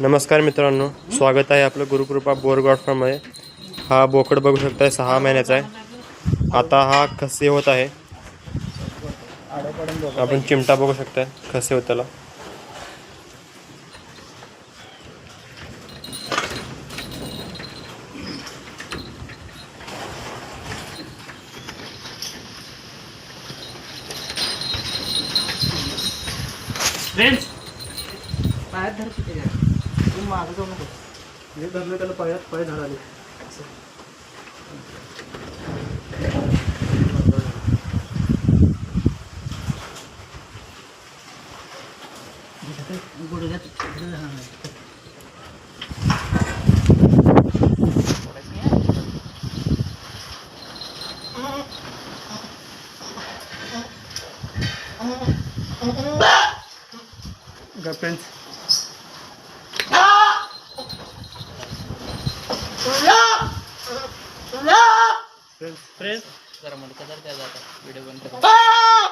नमस्कार मित्रांनो, स्वागत आहे आपलं गुरुकृपा बोरगॉड फार्ममध्ये. हा बोकड बघू शकताय 6 महिन्याचा आहे. आता हा खसे होत आहे. आपण चिमटा बघू शकताय खसे होत त्याला. फ्रेंड्स पायात धर किती तू मागं जाऊ नको. हे धरलं त्याला पायात पाय धर आले. गुडघ्यात फ्रेंड्स फ्रेंड्स जरा मला कदर द्या, जाता व्हिडिओ बंद कर.